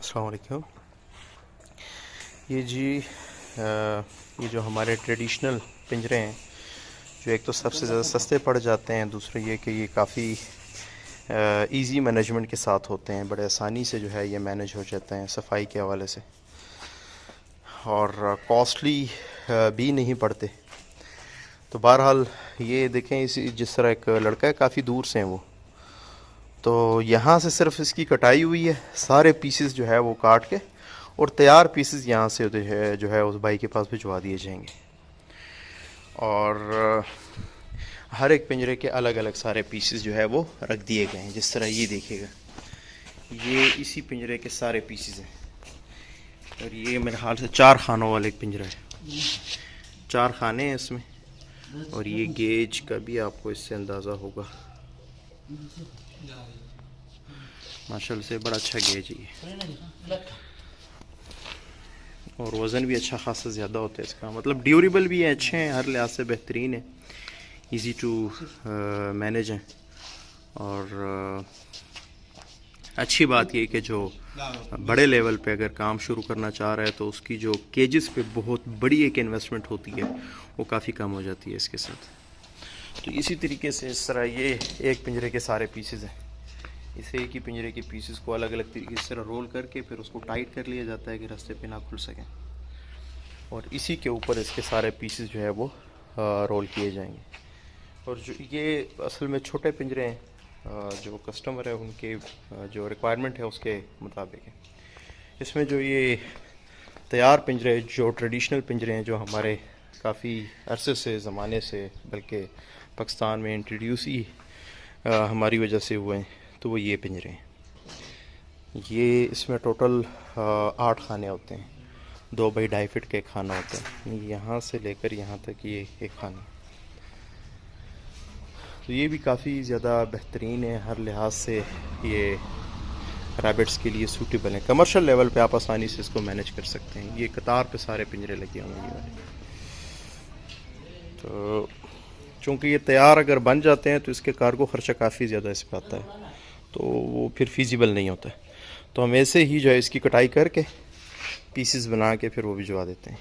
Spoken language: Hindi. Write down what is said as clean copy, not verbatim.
अस्सलाम वालेकुम। ये जो हमारे ट्रेडिशनल पिंजरे हैं, जो एक तो सबसे ज़्यादा सस्ते पड़ जाते हैं, दूसरा ये कि ये काफ़ी इजी मैनेजमेंट के साथ होते हैं, बड़े आसानी से जो है ये मैनेज हो जाते हैं सफाई के हवाले से, और कॉस्टली भी नहीं पड़ते। तो बहरहाल ये देखें, इसी जिस तरह एक लड़का है, काफ़ी दूर से हैं वो, तो यहाँ से सिर्फ इसकी कटाई हुई है, सारे पीसेस जो है वो काट के और तैयार पीसेस यहाँ से जो है उस भाई के पास भिजवा दिए जाएंगे। और हर एक पिंजरे के अलग अलग सारे पीसेस जो है वो रख दिए गए हैं। जिस तरह ये देखिएगा, ये इसी पिंजरे के सारे पीसेस हैं, और ये मेरे ख्याल से 4 खानों वाले एक पिंजरा है, 4 खाने हैं इसमें। और ये गेज का भी आपको इससे अंदाज़ा होगा, माशाल्लाह से बड़ा अच्छा गेज है ये, और वज़न भी अच्छा खासा ज़्यादा होता है इसका, मतलब ड्यूरेबल भी है, अच्छे हैं, हर लिहाज से बेहतरीन है, इजी टू मैनेज हैं। और अच्छी बात ये कि जो बड़े लेवल पे अगर काम शुरू करना चाह रहा है तो उसकी जो केजेस पे बहुत बड़ी एक इन्वेस्टमेंट होती है, वो काफ़ी कम हो जाती है इसके साथ। तो इसी तरीके से इस तरह ये एक पिंजरे के सारे पीसेस हैं, इसे एक ही पिंजरे के पीसेस को अलग अलग तरीके से रोल करके फिर उसको टाइट कर लिया जाता है कि रास्ते पे ना खुल सकें, और इसी के ऊपर इसके सारे पीसेस जो है वो रोल किए जाएंगे। और जो ये असल में छोटे पिंजरे हैं, जो कस्टमर है उनके जो रिक्वायरमेंट है उसके मुताबिक है। इसमें जो ये तैयार पिंजरे, जो ट्रेडिशनल पिंजरे हैं, जो हमारे काफ़ी अरसे से, ज़माने से, बल्कि पाकिस्तान में इंट्रोड्यूस ही हमारी वजह से हुए हैं, तो वो ये पिंजरे हैं। ये इसमें टोटल 8 खाने होते हैं, 2 बाई 2.5 फीट के खाना होता है, यहाँ से लेकर यहाँ तक ये एक खाना। तो ये भी काफ़ी ज़्यादा बेहतरीन है, हर लिहाज से ये रैबिट्स के लिए सूटेबल है। कमर्शियल लेवल पे आप आसानी से इसको मैनेज कर सकते हैं। ये कतार पे सारे पिंजरे लगे हुए हैं ये वाले। तो चूँकि ये तैयार अगर बन जाते हैं तो इसके कार्गो ख़र्चा काफ़ी ज़्यादा इस पर आता है, तो वो फिर फिजिबल नहीं होता है। तो हम ऐसे ही जो है इसकी कटाई करके पीसेस बना के फिर वो भिजवा देते हैं।